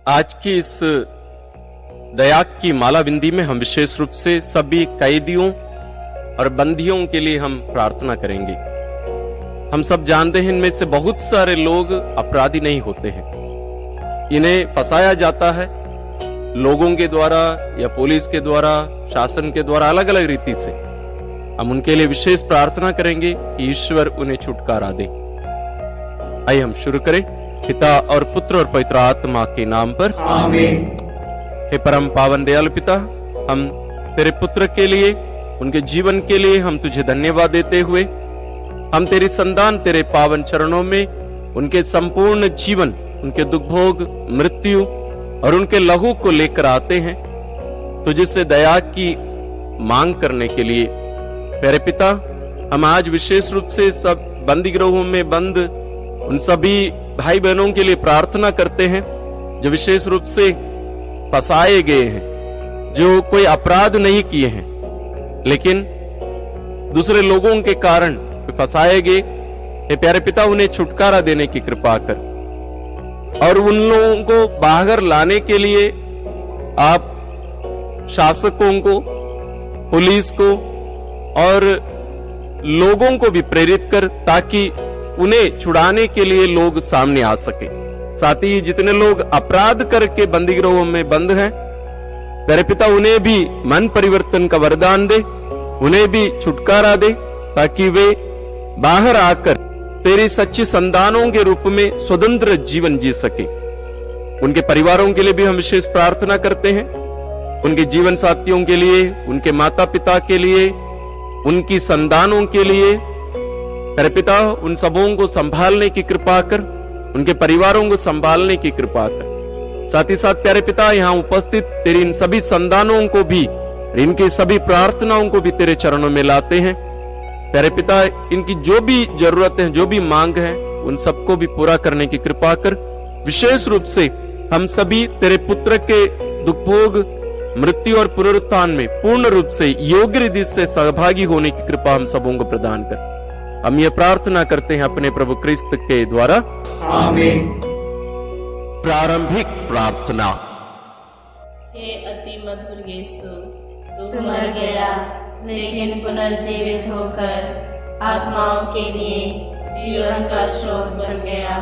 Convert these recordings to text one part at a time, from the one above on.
आज की इस दया की माला बिंदी में हम विशेष रूप से सभी कैदियों और बंदियों के लिए हम प्रार्थना करेंगे। हम सब जानते हैं इनमें से बहुत सारे लोग अपराधी नहीं होते हैं, इन्हें फंसाया जाता है लोगों के द्वारा या पुलिस के द्वारा, शासन के द्वारा, अलग अलग रीति से। हम उनके लिए विशेष प्रार्थना करेंगे कि ईश्वर उन्हें छुटकारा दे। आइए हम शुरू करें। पिता और पुत्र और पवित्र आत्मा के नाम पर आमीन। हे परम पावन दयालु पिता, हम तेरे पुत्र के लिए, उनके जीवन के लिए हम तुझे धन्यवाद देते हुए हम तेरी संतान तेरे पावन चरणों में उनके संपूर्ण जीवन, उनके दुख भोग, मृत्यु और उनके लहू को लेकर आते हैं तुझे से दया की मांग करने के लिए। प्यारे पिता, हम आज विशेष रूप से सब बंदी गृहों में बंद उन सभी भाई बहनों के लिए प्रार्थना करते हैं जो विशेष रूप से फंसाए गए हैं, जो कोई अपराध नहीं किए हैं लेकिन दूसरे लोगों के कारण फंसाए गए। हे प्यारे पिता, उन्हें छुटकारा देने की कृपा कर और उन लोगों को बाहर लाने के लिए आप शासकों को, पुलिस को और लोगों को भी प्रेरित कर ताकि उन्हें छुड़ाने के लिए लोग सामने आ सके। साथ ही जितने लोग अपराध करके बंदी गृहों में बंद हैं, प्यारे पिता, उन्हें भी मन परिवर्तन का वरदान दे, उन्हें भी छुटकारा दे ताकि वे बाहर आकर तेरी सच्ची संतानों के रूप में स्वतंत्र जीवन जी सके। उनके परिवारों के लिए भी हम विशेष प्रार्थना करते हैं, उनके जीवन साथियों के लिए, उनके माता पिता के लिए, उनकी संतानों के लिए। प्यारे पिता, उन सबों को संभालने की कृपा कर, उनके परिवारों को संभालने की कृपा कर। साथ ही साथ प्यारे पिता, यहाँ उपस्थित तेरी इन सभी संतानों को भी, इनकी सभी प्रार्थनाओं को भी तेरे चरणों में लाते हैं। प्यारे पिता, इनकी जो भी जरूरत है, जो भी मांग है, उन सबको भी पूरा करने की कृपा कर। विशेष रूप से हम सभी तेरे पुत्र के दुख भोग, मृत्यु और पुनरुत्थान में पूर्ण रूप से योग्य रीति से सहभागी होने की कृपा हम सबों को प्रदान कर। हम ये प्रार्थना करते हैं अपने प्रभु क्रिस्त के द्वारा, आमीन। प्रारंभिक प्रार्थना। हे अति मधुर यीशु, तू मर गया लेकिन पुनर्जीवित होकर आत्माओं के लिए जीवन का स्रोत बन गया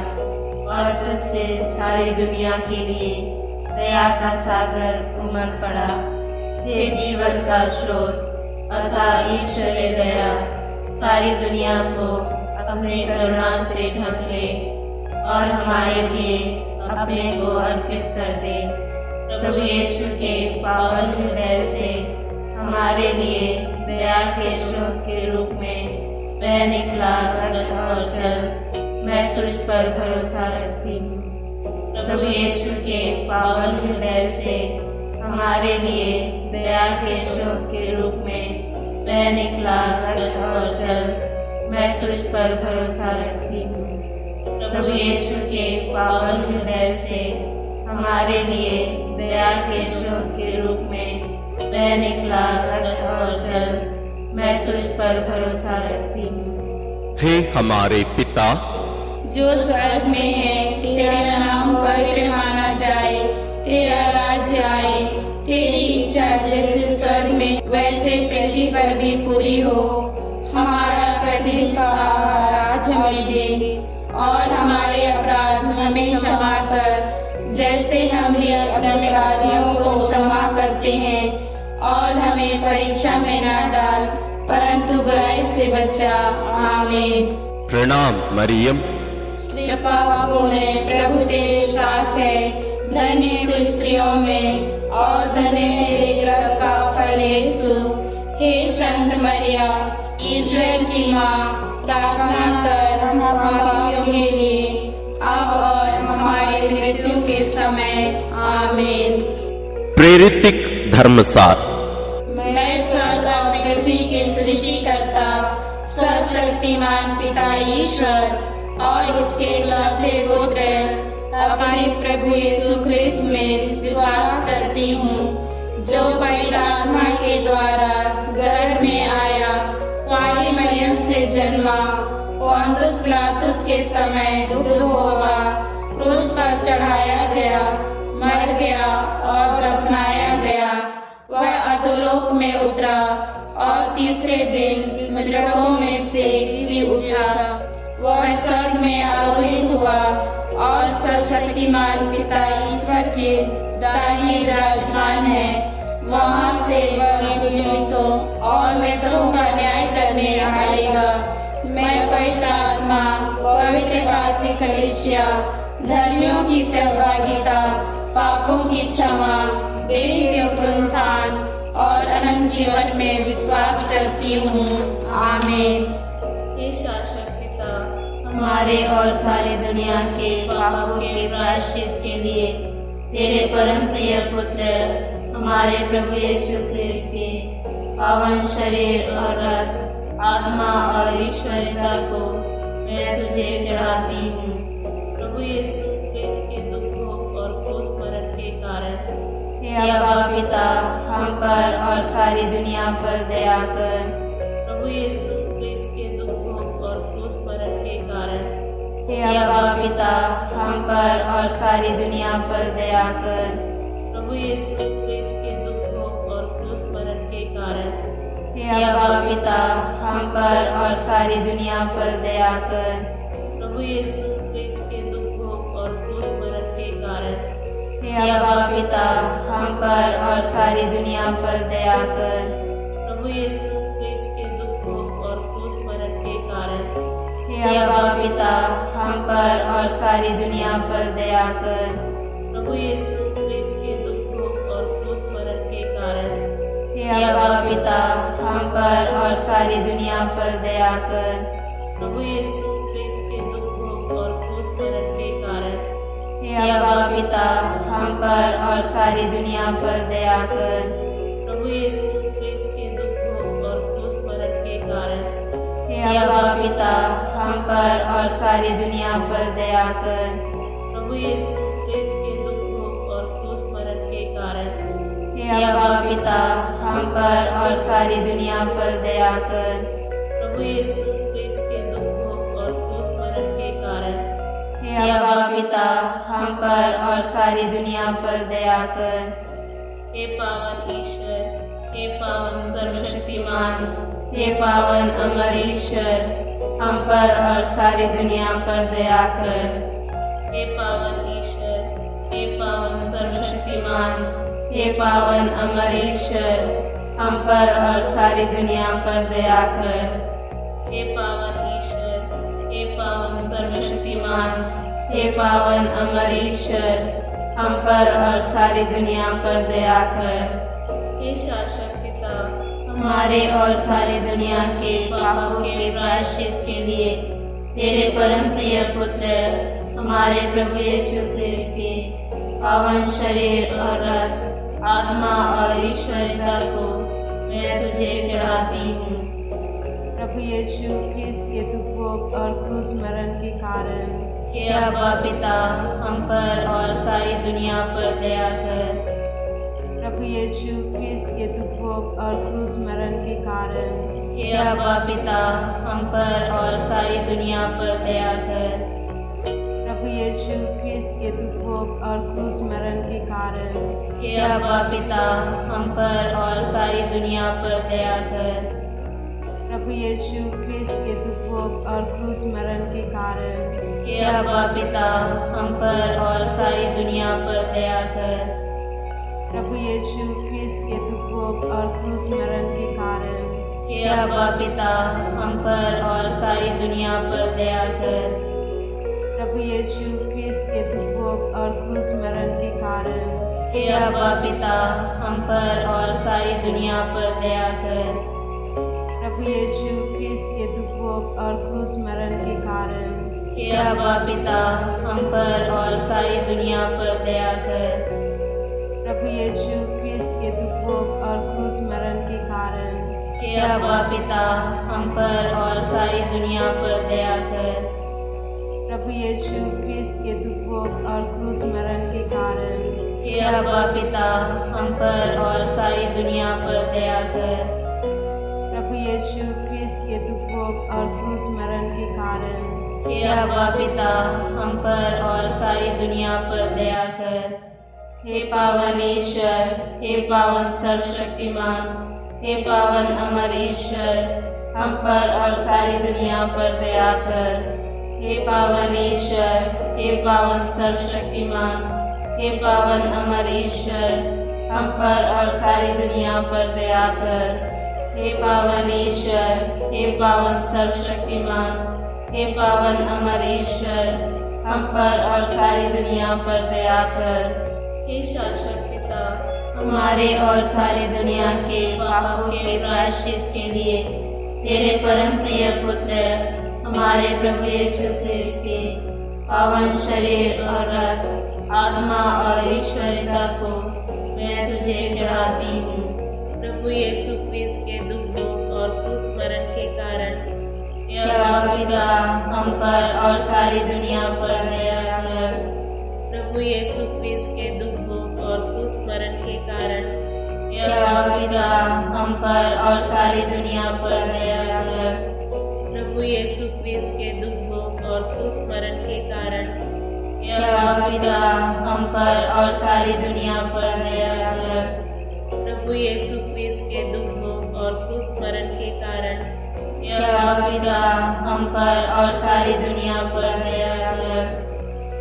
और तुझसे सारी दुनिया के लिए दया का सागर उमड़ पड़ा। हे जीवन का स्रोत अर्थात ईश्वरीय दया सारी दुनिया को अपने करुणा से ढक ले और हमारे लिए अपने को अर्पित कर दे। प्रभु यीशु के पावन हृदय से हमारे लिए दया के स्रोत के रूप में वह निकला रक्त और जल। मैं तुझ पर भरोसा रखती हूँ। प्रभु यीशु के पावन हृदय से हमारे लिए दया के स्रोत के रूप में वह निकला रक्त और जल। मैं तुझ पर भरोसा रखती हूँ। प्रभु यीशु के पावन हृदय से हमारे लिए दया के स्रोत के रूप में वह निकला रक्त और जल। मैं तुझ पर भरोसा रखती हूँ। हे हमारे पिता जो स्वर्ग में है, तेरा नाम पवित्र माना जाए, तेरा राज्य आए, तेरी इच्छा जैसे स्वर्ग में वैसे पृथ्वी पर भी पूरी हो। हमारा प्रतिदिन का आहार आज हमें दे और हमारे अपराध हमें क्षमा कर जैसे हम भी अपने अपराधियों को क्षमा करते हैं, और हमें परीक्षा में न डाल परंतु बुराई से बचा। आमीन। प्रणाम मरियम, कृपा पूर्ण प्रभु तेरे साथ है, धन्य तू स्त्रियों में और धन्य तेरे गर्भ का फल यीशु। हे संत मरिया, ईश्वर की माँ, प्रार्थना कर हम पापियों के लिए अब और हमारी मृत्यु के समय। आमीन। प्रेरितिक धर्मसार। मैं स्वर्ग और पृथ्वी के सृष्टिकर्ता सर्वशक्तिमान पिता ईश्वर और उसके इकलौते पुत्र अपने प्रभु यीशु ख्रिस्त में विश्वास करती हूँ, जो पवित्र आत्मा के द्वारा गर्भ में आया, कुंवारी मरियम से जन्मा, पोंतुस पिलातुस के समय दुख होगा, क्रूस पर चढ़ाया गया, मर गया और दफनाया गया। वह अधोलोक में उतरा और तीसरे दिन मृतकों में से जी उठा। वह स्वर्ग में आरोहित हुआ और सर्वशक्तिमान पिता ईश्वर के दाहिने विराजमान है। वहाँ से वह जीवितों और मृतकों का न्याय करने आएगा। मैं पवित्र आत्मा, पवित्र कार्तिक कलीसिया, धर्मियों की सहभागिता, पापों की क्षमा, देह के पुनरुत्थान और अनंत जीवन में विश्वास करती हूँ। आमीन। हे शाश्वत पिता, हमारे और सारी दुनिया के पापों के प्रायश्चित के लिए तेरे परम प्रिय पुत्र हमारे प्रभु यीशु ख्रिस्त के पावन शरीर और रक्त, आत्मा और ईश्वरियता को मैं तुझे चढ़ाती हूँ। प्रभु यीशु ख्रिस्त के दुखों और क्रूस मरण के कारण हे अब्बा पिता, हम पर और सारी दुनिया पर दया कर। प्रभु यीशु ख्रिस्त के दुखों और क्रूस मरण के कारण हे अब्बा पिता, हम पर और सारी दुनिया पर दया कर। प्रभु यीशु ख्रिस्त के दुखों और क्रूस मरण के कारण हे अब्बा पिता, हम पर और सारी दुनिया पर दया कर। प्रभु यीशु ख्रिस्त के दुखों और क्रूस मरण के कारण हे अब्बा पिता, हम पर और सारी दुनिया पर दया कर। प्रभु यीशु ख्रिस्त के दुखों और क्रूस मरण के कारण हे अब्बा पिता, हम पर और सारी दुनिया पर दया कर। प्रभु यीशु ख्रिस्त के दुखों और क्रूस मरण के कारण हे अब्बा पिता, हम पर और सारी दुनिया पर दया कर। प्रभु यीशु ख्रिस्त के दुखों और क्रूस मरण के कारण हे अब्बा पिता, हम पर और सारी दुनिया पर दया कर। प्रभु यीशु ख्रिस्त के दुखों और क्रूस मरण के कारण हे अब्बा पिता, हम पर और सारी दुनिया पर दया कर। प्रभु यीशु ख्रिस्त के दुखों और क्रूस मरण के कारण हे अब्बा पिता, हम पर और सारी दुनिया पर दया कर। प्रभु यीशु ख्रिस्त के दुखों और क्रूस मरण के कारण हे अब्बा पिता, हम पर और सारी दुनिया पर दया कर। हे पावन ईश्वर, हे पावन सर्वशक्तिमान, हे पावन अमर ईश्वर, हम पर और सारी दुनिया पर दया कर। हे पावन ईश्वर, हे पावन सर्वशक्तिमान, हे पावन अमर ईश्वर, हम पर और सारी दुनिया पर दया कर। हे पावन ईश्वर, हे पावन सर्वशक्तिमान, हे पावन अमर ईश्वर, हम पर और सारी दुनिया पर दया कर। हे शाश्वत पिता, हमारे और सारी दुनिया के पापों के प्रायश्चित के लिए तेरे परम प्रिय पुत्र हमारे प्रभु यीशु ख्रिस्त के पावन शरीर और रक्त, आत्मा और ईश्वरियता को मैं तुझे चढ़ाती हूँ। प्रभु यीशु ख्रिस्त के दुखों और क्रूस मरण के कारण हे अब्बा पिता, हम पर और सारी दुनिया पर दया कर। प्रभु यीशु ख्रिस्त के दुखों और क्रूस मरण के कारण हे अब्बा पिता, हम पर और सारी दुनिया पर दया कर। प्रभु यीशु ख्रिस्त के दुखों और क्रूस मरण के कारण हे अब्बा पिता, हम पर और सारी दुनिया पर दया कर। प्रभु यीशु ख्रिस्त के दुखों और क्रूस मरण के कारण हे अब्बा पिता, हम पर और सारी दुनिया पर दया कर। प्रभु यीशु ख्रिस्त के दुखों और क्रूस मरण के कारण हे अब्बा पिता, हम पर और सारी दुनिया पर दया कर। प्रभु यीशु ख्रिस्त के दुखों और क्रूस मरण के कारण हे अब्बा पिता, हम पर और सारी दुनिया पर दया कर। प्रभु यीशु ख्रिस्त के दुखों और क्रूस मरण के कारण हे अब्बा पिता, हम पर और सारी दुनिया पर दया कर। प्रभु यीशु ख्रिस्त के दुखों और क्रूस मरण के कारण हे अब्बा पिता, हम पर और सारी दुनिया पर दया कर। प्रभु यीशु ख्रिस्त के दुखों और क्रूस मरण के कारण हे अब्बा पिता, हम पर और सारी दुनिया पर दया कर। प्रभु यीशु ख्रिस्त के दुखों और क्रूस मरण के कारण हे अब्बा पिता, हम पर और सारी दुनिया पर दया कर। हे पावन ईश्वर, हे पावन सर्वशक्तिमान, हे पावन अमर ईश्वर, हम पर और सारी दुनिया पर दया कर। हे पावन ईश्वर, हे पावन सर्वशक्तिमान, हे पावन अमर ईश्वर, हम पर और सारी दुनिया पर दया कर। हे पावन ईश्वर, हे पावन सर्वशक्तिमान, हे पावन अमर ईश्वर, हम पर और सारी दुनिया पर दया कर। हे शाश्वत पिता, हमारे और सारी दुनिया के पापों के प्रायश्चित के लिए तेरे परम प्रिय पुत्र हमारे प्रभु यीशु ख्रिस्त के पावन शरीर और रक्त, आत्मा और ईश्वरियता को मैं तुझे चढ़ाती हूँ। प्रभु यीशु ख्रिस्त के दुख भोग और क्रूस मरण के कारण यह विदा हम पर और सारी दुनिया पर दया कर। प्रभु यीशु ख्रिस्त के दुख भोग और क्रूस मरण के कारण यह विदा हम पर और सारी दुनिया पर दया कर। प्रभु यीशु ख्रिस्त के दुख भोग और क्रूस मरण के कारण यह विदा हम पर और सारी दुनिया पर दया कर। प्रभु यीशु ख्रिस्त के दुख भोग और क्रूस मरण के कारण यह विदा हम पर और सारी दुनिया पर दया कर।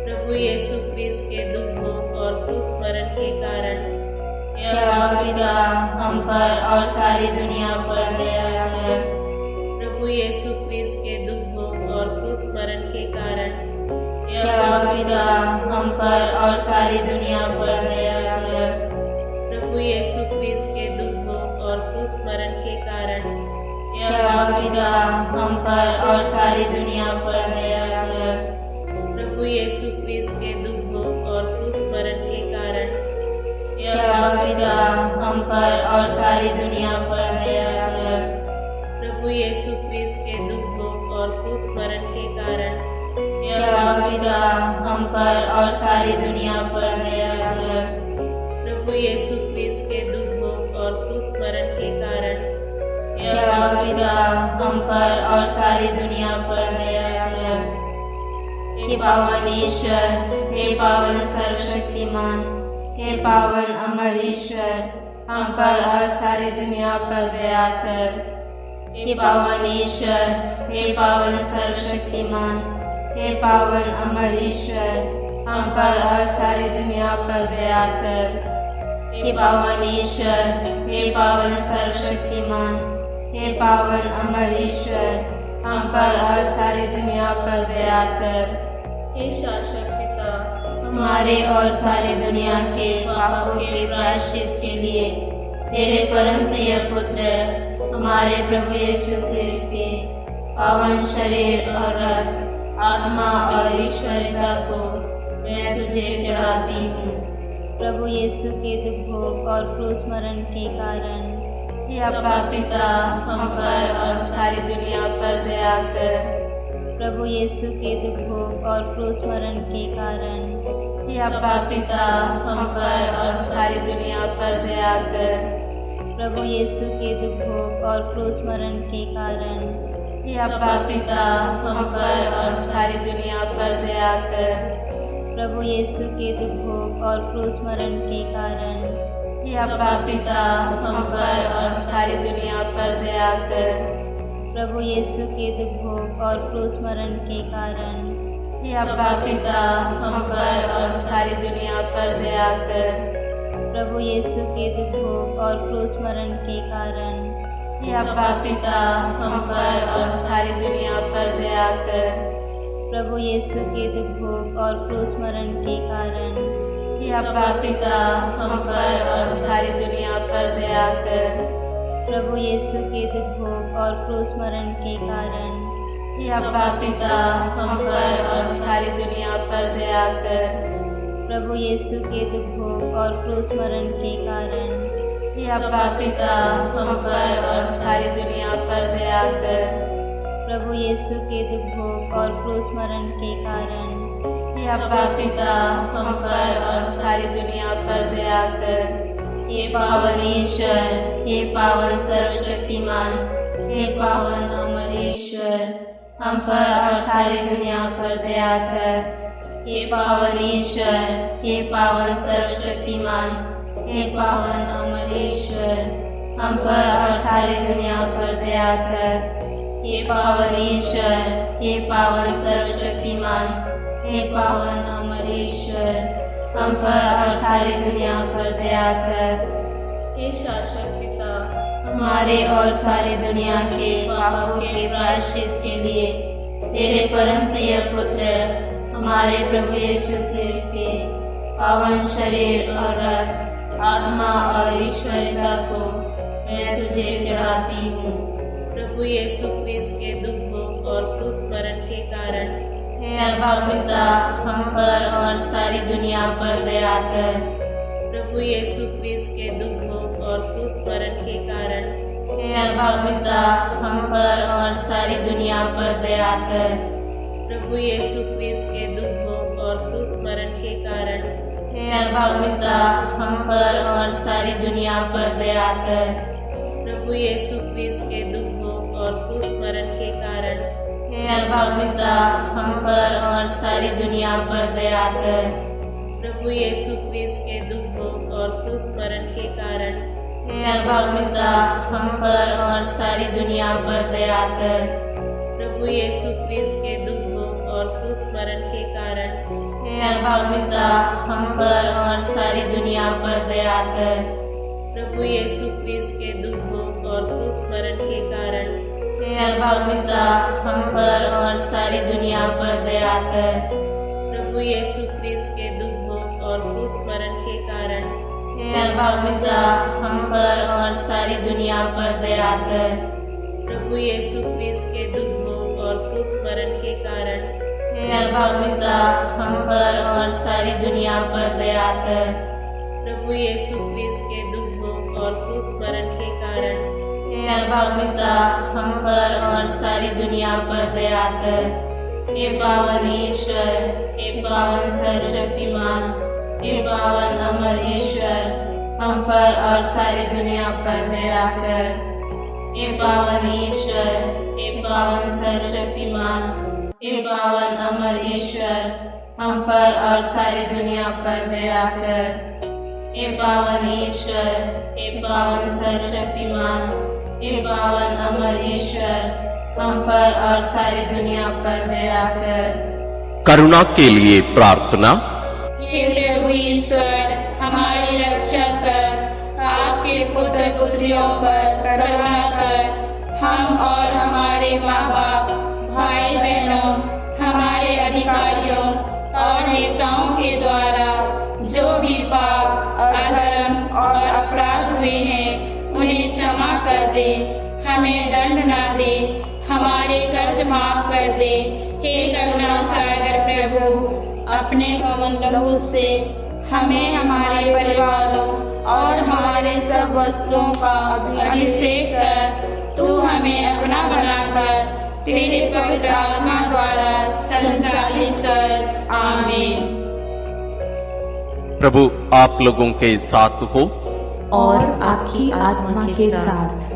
प्रभु यीशु ख्रिस्त के दुख भोग और क्रूस मरण के कारण यह विदा हम पर और सारी दुनिया पर दया कर। प्रभु यीशु ख्रिस्त के दुख भोग और क्रूस मरण के कारण यह विदा हम पर और सारी दुनिया पर दया कर। प्रभु यीशु ख्रिस्त के दुख भोग और क्रूस मरण के कारण यह विदा हम पर और सारी दुनिया पर दया कर। प्रभु यीशु ख्रिस्त के दुख भोग और क्रूस मरण के कारण यह विदा हम पर और सारी दुनिया पर दया कर। प्रभु यीशु ख्रिस्त के दुख भोग और क्रूस मरण के कारण यह विदा हम पर और सारी दुनिया पर दया कर। प्रभु यीशु ख्रिस्त के दुख भोग और क्रूस मरण के कारण यह विदा हम पर और सारी दुनिया पर दया कर। हे पावन ईश्वर, हे पावन सर्वशक्तिमान, हे पावन अमर ईश्वर, हम पर और सारी दुनिया पर दया कर। हे पावन ईश्वर, हे पावन सर्वशक्तिमान, हे पावन अमर ईश्वर, हम पर और सारी दुनिया पर दया कर। हे पावन ईश्वर, हे पावन सर्वशक्तिमान, हे पावन अमर ईश्वर, हम पर और सारी दुनिया पर दया कर। हे शाश्वत पिता, हमारे और सारी दुनिया के पापों के प्रायश्चित के लिए तेरे परम प्रिय पुत्र हमारे प्रभु यीशु ख्रिस्त के पावन शरीर और रक्त, आत्मा और ईश्वरियता को मैं तुझे चढ़ाती हूँ। प्रभु यीशु के दुख भोग और क्रूस मरण के कारण हे अब्बा पिता, हम पर और सारी दुनिया पर दया कर। प्रभु यीशु के दुख भोग और क्रूस मरण के कारण हे अब्बा पिता, हम पर और सारी दुनिया पर दया कर। प्रभु यीशु के दुख भोग और क्रूस मरण के कारण हे अब्बा पिता, हम पर और सारी दुनिया पर दया कर। प्रभु यीशु के दुख भोग और क्रूस मरण के कारण हे अब्बा पिता, हम पर और सारी दुनिया पर दया कर। प्रभु यीशु के दुख भोग और क्रूस मरण के कारण हे अब्बा पिता, हम पर और सारी दुनिया पर दया कर। प्रभु यीशु के दुख भोग और क्रूस मरण के कारण हे अब्बा पिता, हम पर और सारी दुनिया पर दया कर। प्रभु यीशु के दुख भोग और क्रूस मरण के कारण हे अब्बा पिता, हम पर और सारी दुनिया पर दया कर। प्रभु यीशु के दुख भोग और क्रूस मरण के कारण हे अब्बा पिता, हम पर और सारी दुनिया पर दया कर। प्रभु यीशु के दुख भोग और क्रूस मरण के कारण हे अब्बा पिता, हम पर और सारी दुनिया पर दया कर। प्रभु यीशु के दुख भोग और क्रूस मरण के कारण हे अब्बा पिता, हम पर और सारी दुनिया पर दया कर। हे पावन ईश्वर, हे पावन सर्वशक्तिमान, हे पावन अमर ईश्वर, हम पर और सारी दुनिया पर दया कर। हे पावन ईश्वर, हे पावन सर्वशक्तिमान, हे पावन अमर ईश्वर, हम पर और सारी दुनिया पर दया कर। हे पावन ईश्वर, हे पावन सर्वशक्तिमान, हे पावन अमर ईश्वर, हम पर और सारी दुनिया पर दया कर। हे शाश्वत पिता, हमारे और सारी दुनिया के पापों के प्रायश्चित के लिए तेरे परम प्रिय पुत्र हमारे प्रभु यीशु क्रिस्त के पावन शरीर और रक्त, आत्मा और ईश्वरियता को मैं तुझे चढ़ाती हूँ। प्रभु यीशु क्रिस्त के दुख भोग और क्रूस मरण के कारण हे अभागिता, हम पर और सारी दुनिया पर दया कर। प्रभु यीशु क्रिस्त के दुख भोग और क्रूस मरण के कारण हे अभागिता, हम पर और सारी दुनिया पर दया कर। प्रभु यीशु क्रिस्त के दुख भोग और क्रूस मरण के कारण हे अभागिता, हम पर और सारी दुनिया पर दया कर। प्रभु यीशु क्रिस्त के दुख भोग और क्रूस मरण के कारण हे अभागिता, हम पर और सारी दुनिया पर दया कर। प्रभु यीशु क्रिस्त के दुख भोग और क्रूस मरण के कारण हे अभागिता, हम पर और सारी दुनिया पर दया कर। प्रभु यीशु क्रिस्त के दुख भोग और क्रूस मरण के कारण हे अभागिता, हम पर और सारी दुनिया पर दया कर। प्रभु यीशु क्रिस्त के दुख भोग और क्रूस मरण के कारण हे अभागिता, हम पर और सारी दुनिया पर दया कर। प्रभु यीशु क्रिस्त के दुख भोग और क्रूस मरण के कारण हे अभागिता, हम पर और सारी दुनिया पर दया कर। प्रभु यीशु क्रिस्त के दुख भोग और क्रूस मरण के कारण हे अभागिता, हम पर और सारी दुनिया पर दया कर। प्रभु यीशु क्रिस्त के दुख भोग और क्रूस मरण के कारण हे अभागिता, हम पर और सारी दुनिया पर दया कर। हे पावन ईश्वर, हे पावन सर्वशक्तिमान, हे पावन अमर ईश्वर, हम पर और सारी दुनिया पर दया कर। हे पावन ईश्वर, हे पावन सर्वशक्तिमान, हे पावन अमर ईश्वर, हम पर और सारी दुनिया पर दया कर। हे पावन ईश्वर, हे पावन सर्वशक्तिमान, हे पावन अमर ईश्वर, हम पर और सारी दुनिया पर दया कर। करुणा के लिए प्रार्थना। हे प्रभु ईश्वर, हमारी रक्षा कर, आपके पुत्र पुत्रियों पर करुणा कर। हम और हमारे माँ बाप, भाई बहनों, हमारे अधिकारियों और नेताओं के द्वारा जो भी पाप, अधर्म और अपराध हुए हैं, उन्हें क्षमा कर दे, हमें दंड न दे, हमारे कर्ज माफ कर दे। हे करुणा सागर प्रभु, अपने पवन लहू से हमें, हमारे परिवारों और हमारे सब वस्तुओं का अभिषेक कर। तू हमें अपना बनाकर तेरे पवित्र आत्मा द्वारा संचालित कर। आमीन। प्रभु आप लोगों के साथ हो और आपकी आत्मा के साथ।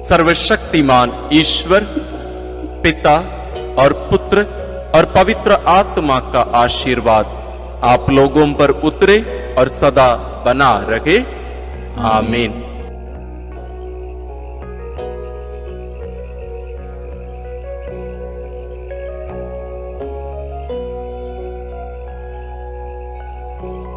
सर्वशक्तिमान ईश्वर पिता और पुत्र और पवित्र आत्मा का आशीर्वाद आप लोगों पर उतरे और सदा बना रहे। आमीन।